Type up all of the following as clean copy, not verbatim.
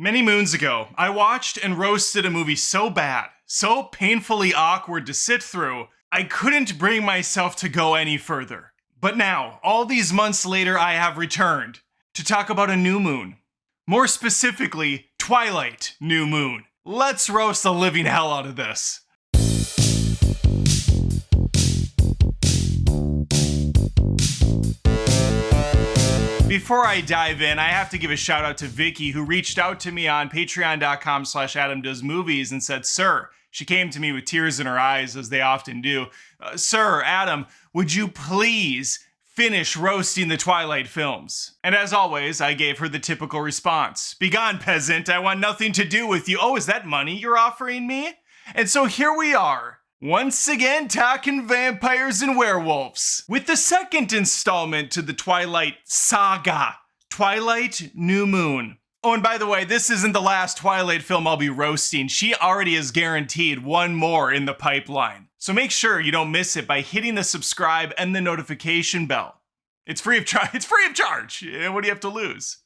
Many moons ago, I watched and roasted a movie so bad, so painfully awkward to sit through, I couldn't bring myself to go any further. But now, all these months later, I have returned to talk about a new moon. More specifically, Twilight New Moon. Let's roast the living hell out of this. Before I dive in, I have to give a shout out to Vicky, who reached out to me on patreon.com/AdamDoesMovies and said, "Sir," she came to me with tears in her eyes, as they often do. "Sir, Adam, would you please finish roasting the Twilight films?" And as always, I gave her the typical response. "Begone, peasant, I want nothing to do with you." "Oh, is that money you're offering me?" And so here we are, once again talking vampires and werewolves, with the second installment to the Twilight Saga, Twilight New Moon. Oh, and by the way, this isn't the last Twilight film I'll be roasting. She already has guaranteed one more in the pipeline. So make sure you don't miss it by hitting the subscribe and the notification bell. It's free of charge. It's free of charge. What do you have to lose?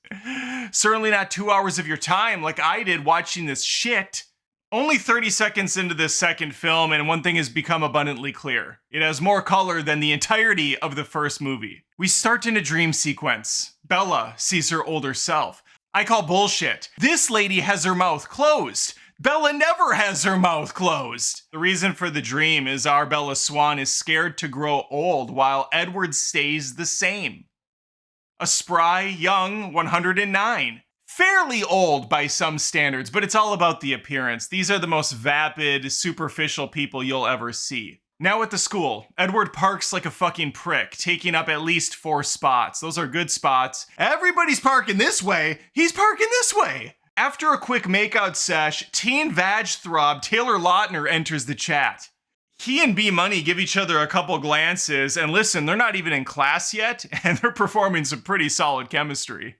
Certainly not 2 hours of your time like I did watching this shit. Only 30 seconds into this second film, and one thing has become abundantly clear. It has more color than the entirety of the first movie. We start in a dream sequence. Bella sees her older self. I call bullshit. This lady has her mouth closed. Bella never has her mouth closed. The reason for the dream is our Bella Swan is scared to grow old while Edward stays the same. A spry, young 109. Fairly old by some standards, but it's all about the appearance. These are the most vapid, superficial people you'll ever see. Now at the school, Edward parks like a fucking prick, taking up at least 4 spots. Those are good spots. Everybody's parking this way. He's parking this way. After a quick makeout sesh, teen vag throb Taylor Lautner enters the chat. He and B Money give each other a couple glances, and listen, they're not even in class yet, and they're performing some pretty solid chemistry.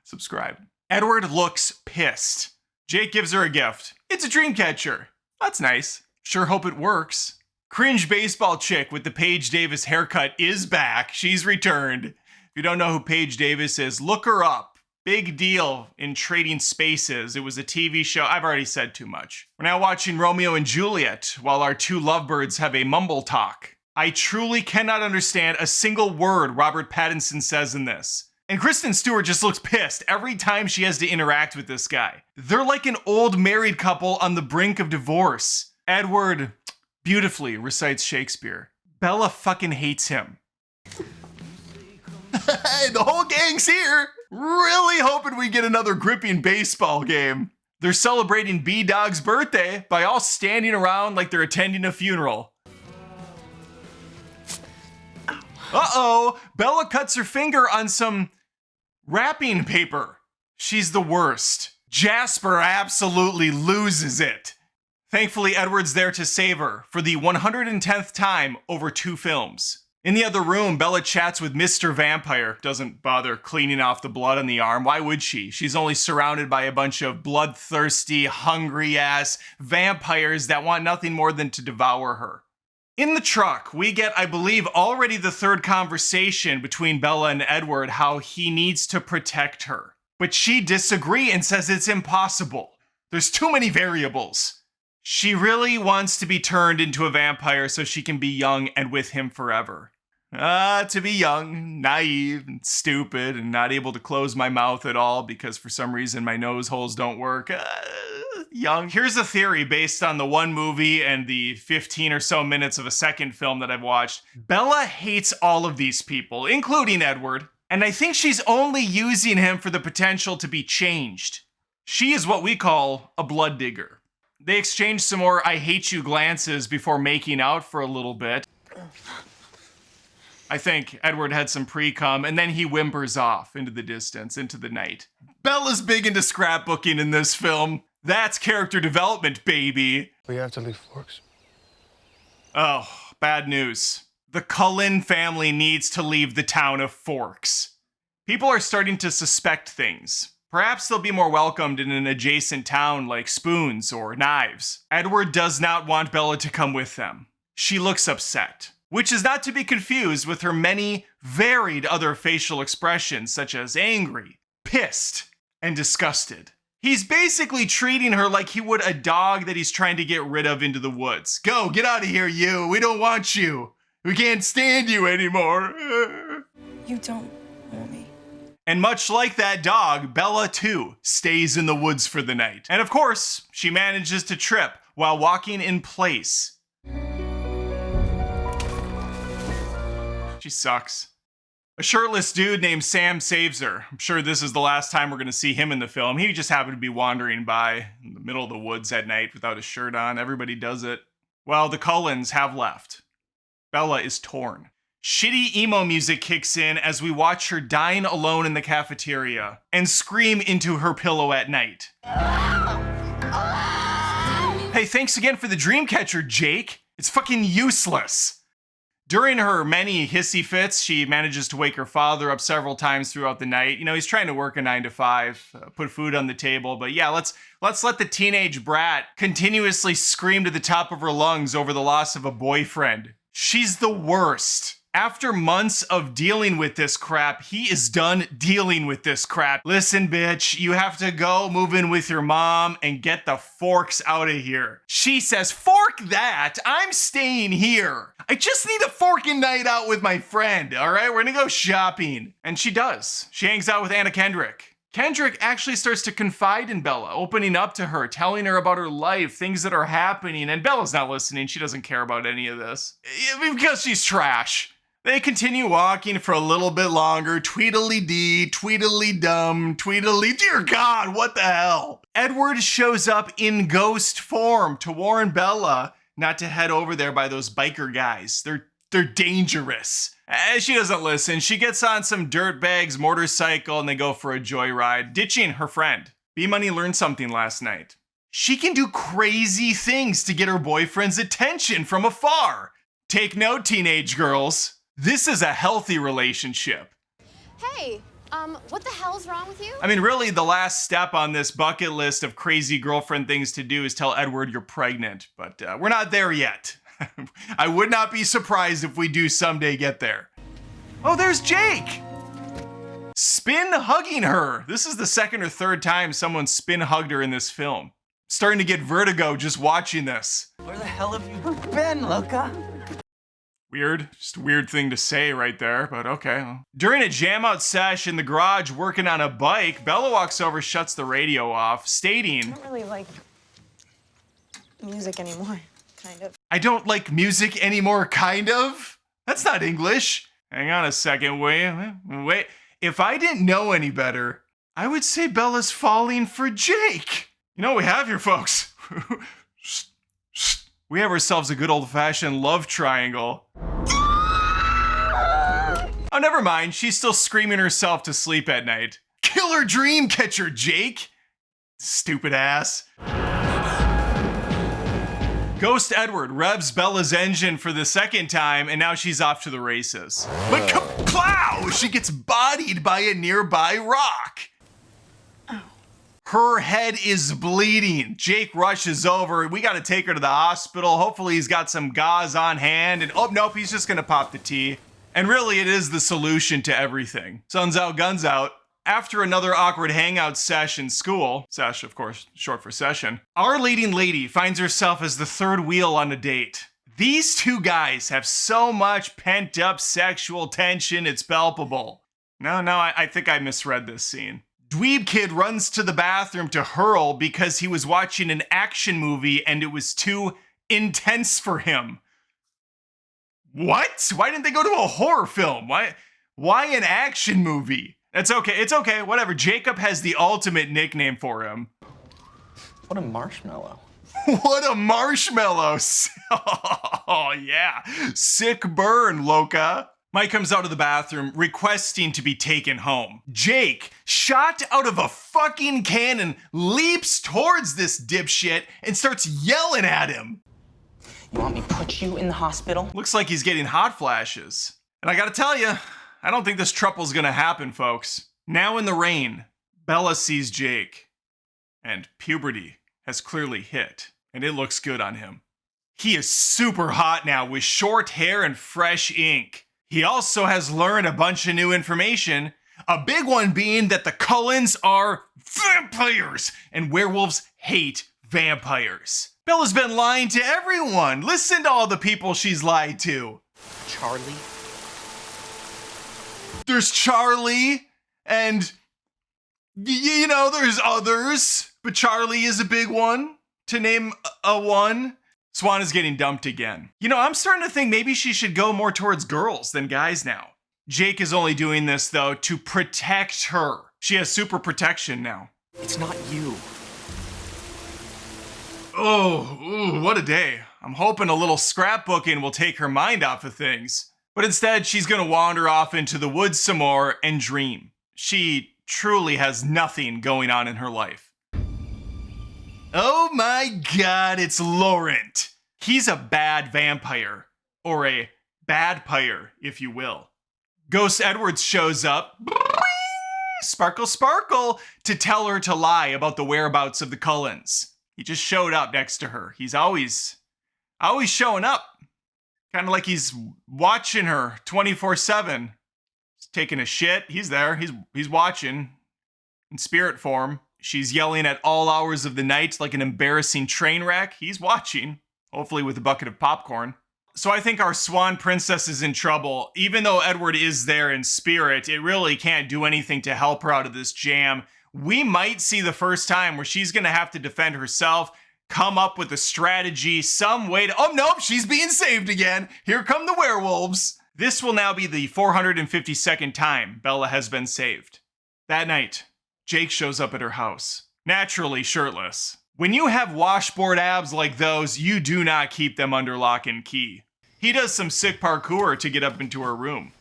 Subscribe. Edward looks pissed. Jake gives her a gift. It's a dream catcher. That's nice. Sure hope it works. Cringe baseball chick with the Paige Davis haircut is back. She's returned. If you don't know who Paige Davis is, look her up. Big deal in Trading Spaces. It was a TV show. I've already said too much. We're now watching Romeo and Juliet while our two lovebirds have a mumble talk. I truly cannot understand a single word Robert Pattinson says in this. And Kristen Stewart just looks pissed every time she has to interact with this guy. They're like an old married couple on the brink of divorce. Edward beautifully recites Shakespeare. Bella fucking hates him. Hey, the whole gang's here. Really hoping we get another gripping baseball game. They're celebrating B-Dog's birthday by all standing around like they're attending a funeral. Uh-oh, Bella cuts her finger on some wrapping paper. She's the worst. Jasper absolutely loses it. Thankfully, Edward's there to save her for the 110th time over 2 films. In the other room, Bella chats with Mr. Vampire. Doesn't bother cleaning off the blood on the arm. Why would she? She's only surrounded by a bunch of bloodthirsty, hungry-ass vampires that want nothing more than to devour her. In the truck, we get, I believe, already the 3rd conversation between Bella and Edward, how he needs to protect her. But she disagrees and says it's impossible. There's too many variables. She really wants to be turned into a vampire so she can be young and with him forever. To be young, naive, and stupid, and not able to close my mouth at all because for some reason my nose holes don't work. Young. Here's a theory based on the one movie and the 15 or so minutes of a second film that I've watched. Bella hates all of these people, including Edward, and I think she's only using him for the potential to be changed. She is what we call a blood digger. They exchange some more I hate you glances before making out for a little bit. I think Edward had some pre-cum, and then he whimpers off into the distance, into the night. Bella's big into scrapbooking in this film. That's character development, baby. We have to leave Forks. Oh, bad news. The Cullen family needs to leave the town of Forks. People are starting to suspect things. Perhaps they'll be more welcomed in an adjacent town like Spoons or Knives. Edward does not want Bella to come with them. She looks upset, which is not to be confused with her many varied other facial expressions such as angry, pissed, and disgusted. He's basically treating her like he would a dog that he's trying to get rid of into the woods. Go, get out of here, you. We don't want you. We can't stand you anymore. You don't want me. And much like that dog, Bella too stays in the woods for the night. And of course, she manages to trip while walking in place. She sucks. A shirtless dude named Sam saves her. I'm sure this is the last time we're going to see him in the film. He just happened to be wandering by in the middle of the woods at night without a shirt on. Everybody does it. Well, the Cullens have left. Bella is torn. Shitty emo music kicks in as we watch her dying alone in the cafeteria and scream into her pillow at night. Hey, thanks again for the dream catcher, Jake. It's fucking useless. During her many hissy fits, she manages to wake her father up several times throughout the night. You know, he's trying to work a 9 to 5, put food on the table. But yeah, let's let the teenage brat continuously scream to the top of her lungs over the loss of a boyfriend. She's the worst. After months of dealing with this crap, he is done dealing with this crap. Listen, bitch, you have to go move in with your mom and get the forks out of here. She says, fork that, I'm staying here. I just need a forking night out with my friend, all right? We're gonna go shopping. And she does. She hangs out with Anna Kendrick. Kendrick actually starts to confide in Bella, opening up to her, telling her about her life, things that are happening, and Bella's not listening. She doesn't care about any of this. Because she's trash. They continue walking for a little bit longer. Tweedledee, tweedledum, tweedledee. Dear God, what the hell? Edward shows up in ghost form to warn Bella not to head over there by those biker guys. They're dangerous. She doesn't listen. She gets on some dirtbag's motorcycle and they go for a joyride, ditching her friend. B-Money learned something last night. She can do crazy things to get her boyfriend's attention from afar. Take note, teenage girls. This is a healthy relationship. Hey, what the hell's wrong with you? I mean, really, the last step on this bucket list of crazy girlfriend things to do is tell Edward you're pregnant, but we're not there yet. I would not be surprised if we do someday get there. Oh, there's Jake! Spin hugging her. This is the second or third time someone spin hugged her in this film. Starting to get vertigo just watching this. Where the hell have you been, Luca? Weird. Just a weird thing to say right there, but okay. During a jam-out sesh in the garage working on a bike, Bella walks over, shuts the radio off, stating, I don't really like music anymore, kind of. I don't like music anymore, kind of? That's not English. Hang on a second, wait. If I didn't know any better, I would say Bella's falling for Jake. You know what we have here, folks? We have ourselves a good old-fashioned love triangle. Oh, never mind. She's still screaming herself to sleep at night. Killer dream catcher, Jake! Stupid ass. Ghost Edward revs Bella's engine for the second time, and now she's off to the races. But Clow! She gets bodied by a nearby rock. Her head is bleeding. Jake rushes over. We gotta take her to the hospital. Hopefully he's got some gauze on hand. And oh, nope, he's just gonna pop the tea. And really, it is the solution to everything. Sun's out, guns out. After another awkward hangout sesh in school, sesh, of course, short for session, our leading lady finds herself as the third wheel on a date. These two guys have so much pent-up sexual tension, it's palpable. No, I think I misread this scene. Dweeb Kid runs to the bathroom to hurl because he was watching an action movie and it was too intense for him. What? Why didn't they go to a horror film? Why an action movie? It's okay, whatever. Jacob has the ultimate nickname for him. What a marshmallow. What a marshmallow. Oh yeah, sick burn, Loca. Mike comes out of the bathroom requesting to be taken home. Jake, shot out of a fucking cannon, leaps towards this dipshit and starts yelling at him. You want me to put you in the hospital? Looks like he's getting hot flashes. And I gotta tell you, I don't think this truple's gonna happen, folks. Now in the rain, Bella sees Jake. And puberty has clearly hit, and it looks good on him. He is super hot now with short hair and fresh ink. He also has learned a bunch of new information, A big one being that the Cullens are vampires, and werewolves hate vampires. Bella's been lying to everyone. Listen to all the people she's lied to. Charlie? There's Charlie, and you know, there's others, but Charlie is a big one, to name a one. Swan is getting dumped again. You know, I'm starting to think maybe she should go more towards girls than guys now. Jake is only doing this, though, to protect her. She has super protection now. It's not you. Oh, ooh, what a day. I'm hoping a little scrapbooking will take her mind off of things. But instead, she's gonna wander off into the woods some more and dream. She truly has nothing going on in her life. Oh my god, it's Laurent. He's a bad vampire. Or a bad-pyre, if you will. Ghost Edwards shows up, sparkle sparkle, to tell her to lie about the whereabouts of the Cullens. He just showed up next to her. He's always showing up. Kind of like he's watching her 24/7. He's taking a shit. He's there. He's watching in spirit form. She's yelling at all hours of the night like an embarrassing train wreck. He's watching, hopefully with a bucket of popcorn. So I think our Swan Princess is in trouble. Even though Edward is there in spirit, it really can't do anything to help her out of this jam. We might see the first time where she's gonna have to defend herself, come up with a strategy, some way to, oh nope, she's being saved again. Here come the werewolves. This will now be the 452nd time Bella has been saved. That night, Jake shows up at her house, naturally shirtless. When you have washboard abs like those, you do not keep them under lock and key. He does some sick parkour to get up into her room.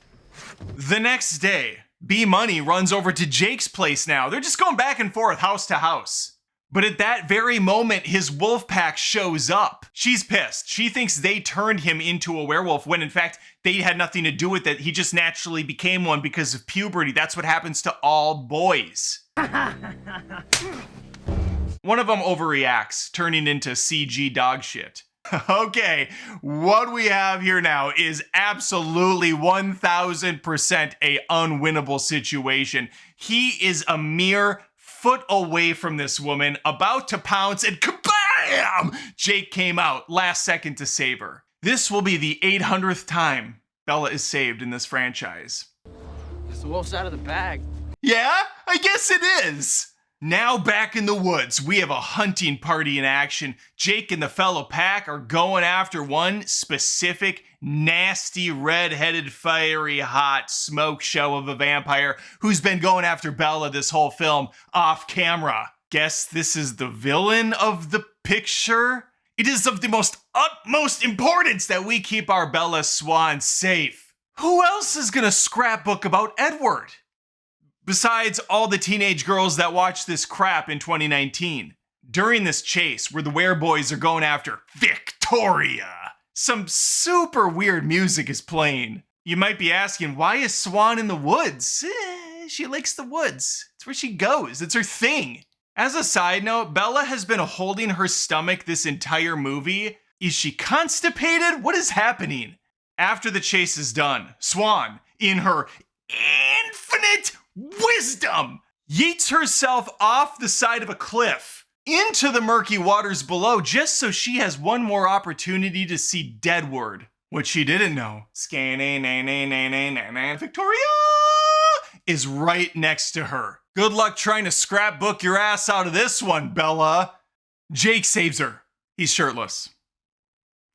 The next day, B Money runs over to Jake's place now. They're just going back and forth, house to house. But at that very moment, his wolf pack shows up. She's pissed. She thinks they turned him into a werewolf when in fact they had nothing to do with it. He just naturally became one because of puberty. That's what happens to all boys. One of them overreacts, turning into CG dog shit. Okay, what we have here now is absolutely 1000% a unwinnable situation. He is a mere foot away from this woman, about to pounce, and kabam! Jake came out last second to save her. This will be the 800th time Bella is saved in this franchise. It's the wolf's out of the bag. Yeah, I guess it is. Now back in the woods, we have a hunting party in action. Jake and the fellow pack are going after one specific, nasty, red-headed, fiery, hot smoke show of a vampire who's been going after Bella this whole film off camera. Guess this is the villain of the picture? It is of the most utmost importance that we keep our Bella Swan safe. Who else is gonna scrapbook about Edward? Besides all the teenage girls that watched this crap in 2019. During this chase where the wereboys are going after Victoria, some super weird music is playing. You might be asking, why is Swan in the woods? She likes the woods. It's where she goes. It's her thing. As a side note, Bella has been holding her stomach this entire movie. Is she constipated? What is happening? After the chase is done, Swan, in her infinite wisdom, yeets herself off the side of a cliff into the murky waters below just so she has one more opportunity to see Deadward. What she didn't know, Victoria is right next to her. Good luck trying to scrapbook your ass out of this one, Bella. Jake saves her. He's shirtless.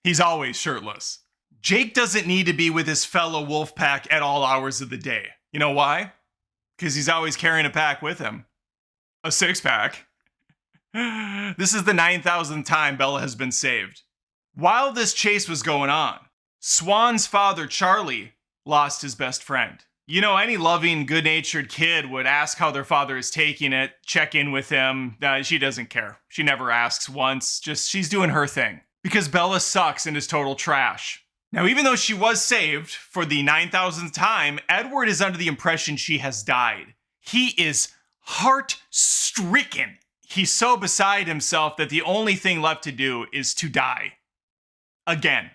He's always shirtless. Jake doesn't need to be with his fellow wolf pack at all hours of the day. You know why? Because he's always carrying a pack with him. A six-pack. This is the 9,000th time Bella has been saved. While this chase was going on, Swan's father, Charlie, lost his best friend. You know, any loving, good-natured kid would ask how their father is taking it, check in with him. She doesn't care. She never asks once. Just, she's doing her thing. Because Bella sucks and is total trash. Now, even though she was saved for the 9,000th time, Edward is under the impression she has died. He is heart-stricken. He's so beside himself that the only thing left to do is to die. Again.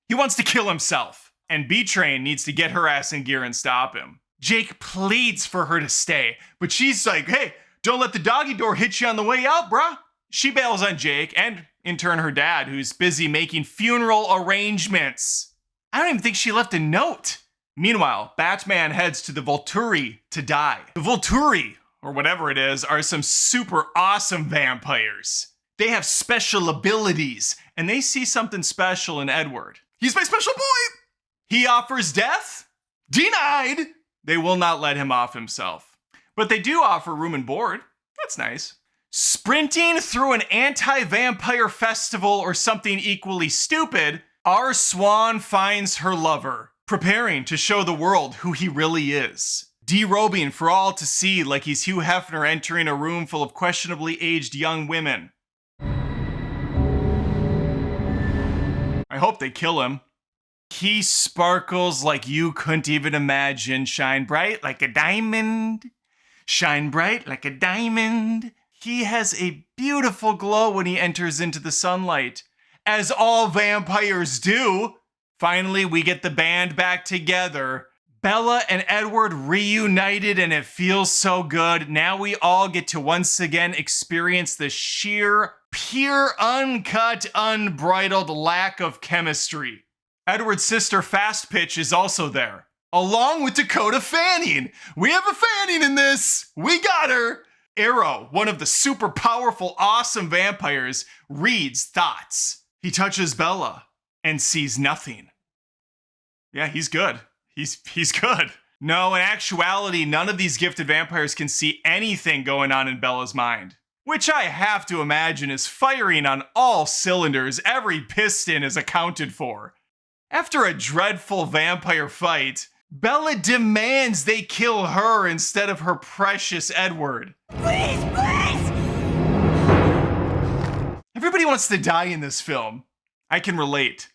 He wants to kill himself. And B-Train needs to get her ass in gear and stop him. Jake pleads for her to stay, but she's like, hey, don't let the doggy door hit you on the way out, bruh. She bails on Jake and, in turn, her dad, who's busy making funeral arrangements. I don't even think she left a note. Meanwhile, Batman heads to the Volturi to die. The Volturi, or whatever it is, are some super awesome vampires. They have special abilities, and they see something special in Edward. He's my special boy! He offers death? Denied! They will not let him off himself. But they do offer room and board. That's nice. Sprinting through an anti-vampire festival or something equally stupid, our swan finds her lover, preparing to show the world who he really is. Derobing for all to see like he's Hugh Hefner entering a room full of questionably aged young women. I hope they kill him. He sparkles like you couldn't even imagine. Shine bright like a diamond. Shine bright like a diamond. He has a beautiful glow when he enters into the sunlight, as all vampires do. Finally, we get the band back together. Bella and Edward reunited, and it feels so good. Now we all get to once again experience the sheer, pure, uncut, unbridled lack of chemistry. Edward's sister Fast Pitch is also there, along with Dakota Fanning. We have a Fanning in this. We got her. Arrow, one of the super powerful, awesome vampires, reads thoughts. He touches Bella and sees nothing. Yeah, he's good. He's good. No, in actuality, none of these gifted vampires can see anything going on in Bella's mind, which I have to imagine is firing on all cylinders. Every piston is accounted for. After a dreadful vampire fight, Bella demands they kill her instead of her precious Edward. Please, please! Everybody wants to die in this film. I can relate.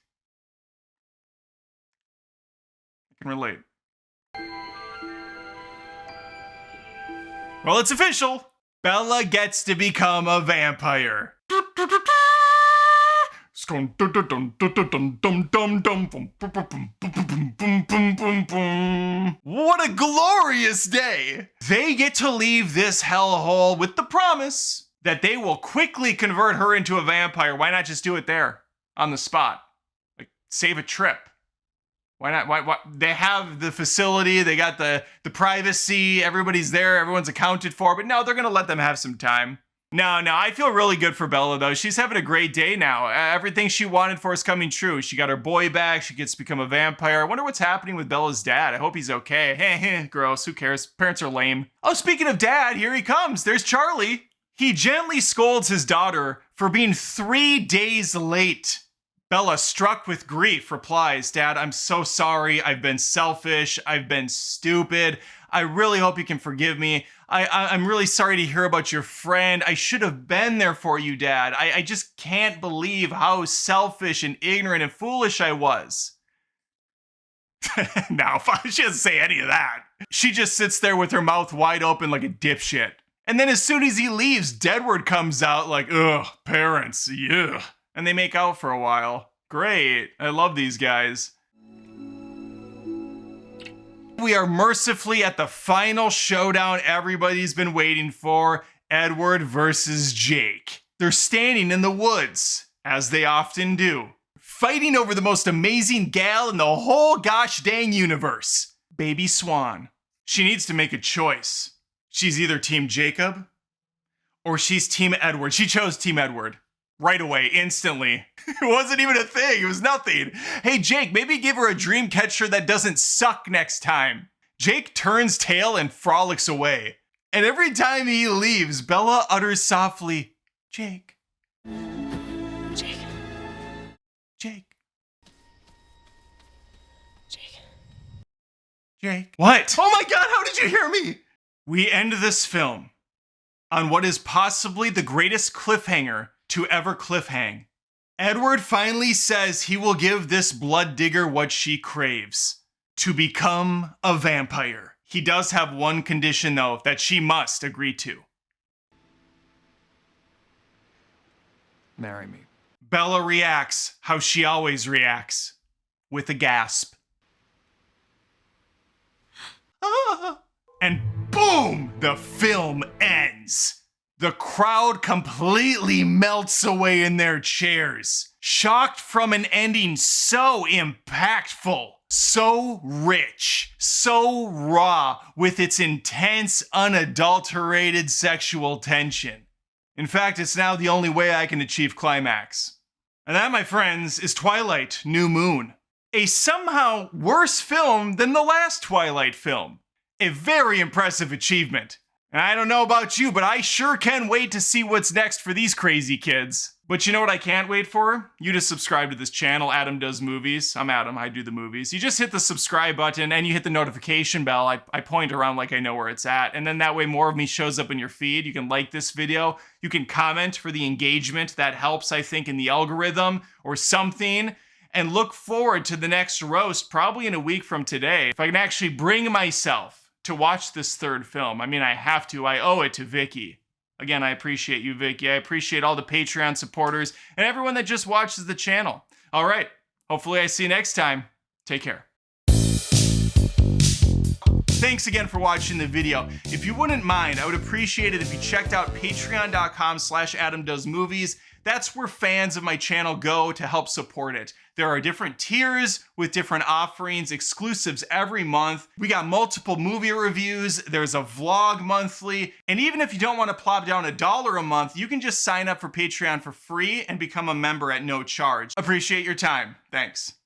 Well, it's official. Bella gets to become a vampire. What a glorious day! They get to leave this hellhole with the promise that they will quickly convert her into a vampire. Why not just do it there on the spot? Like, save a trip. Why not? Why? They have the facility, they got the privacy, everybody's there, everyone's accounted for, but no, they're gonna let them have some time. No, I feel really good for Bella, though. She's having a great day now. Everything she wanted for is coming true. She got her boy back. She gets to become a vampire. I wonder what's happening with Bella's dad. I hope he's okay. Gross. Who cares? Parents are lame. Oh, speaking of dad, here he comes. There's Charlie. He gently scolds his daughter for being 3 days late. Bella, struck with grief, replies, Dad, I'm so sorry. I've been selfish. I've been stupid. I really hope you can forgive me. I'm really sorry to hear about your friend. I should have been there for you, Dad. I just can't believe how selfish and ignorant and foolish I was. No, she doesn't say any of that. She just sits there with her mouth wide open like a dipshit. And then as soon as he leaves, Deadwood comes out like, ugh, parents, ugh. And they make out for a while. Great. I love these guys. We are mercifully at the final showdown everybody's been waiting for. Edward versus Jake. They're standing in the woods, as they often do, fighting over the most amazing gal in the whole gosh dang universe, Baby Swan. She needs to make a choice. She's either Team Jacob or she's Team Edward. She chose Team Edward. Right away, instantly. It wasn't even a thing. It was nothing. Hey, Jake, maybe give her a dream catcher that doesn't suck next time. Jake turns tail and frolics away. And every time he leaves, Bella utters softly, Jake. Jake. Jake. Jake. Jake. What? Oh my God, how did you hear me? We end this film on what is possibly the greatest cliffhanger to ever cliffhang. Edward finally says he will give this blood digger what she craves, to become a vampire. He does have one condition, though, that she must agree to. Marry me. Bella reacts how she always reacts, with a gasp. And boom, the film ends. The crowd completely melts away in their chairs, shocked from an ending so impactful, so rich, so raw with its intense, unadulterated sexual tension. In fact, it's now the only way I can achieve climax. And that, my friends, is Twilight New Moon. A somehow worse film than the last Twilight film. A very impressive achievement. And I don't know about you, but I sure can wait to see what's next for these crazy kids. But you know what I can't wait for? You to subscribe to this channel, Adam Does Movies. I'm Adam, I do the movies. You just hit the subscribe button and you hit the notification bell. I point around like I know where it's at. And then that way more of me shows up in your feed. You can like this video. You can comment for the engagement. That helps, I think, in the algorithm or something. And look forward to the next roast, probably in a week from today. If I can actually bring myself to watch this third film. I mean, I have to. I owe it to Vicky. Again, I appreciate you, Vicky. I appreciate all the Patreon supporters and everyone that just watches the channel. All right. Hopefully I see you next time. Take care. Thanks again for watching the video. If you wouldn't mind, I would appreciate it if you checked out patreon.com/AdamDoesMovies. That's where fans of my channel go to help support it. There are different tiers with different offerings, exclusives every month. We got multiple movie reviews. There's a vlog monthly. And even if you don't want to plop down $1 a month, you can just sign up for Patreon for free and become a member at no charge. Appreciate your time. Thanks.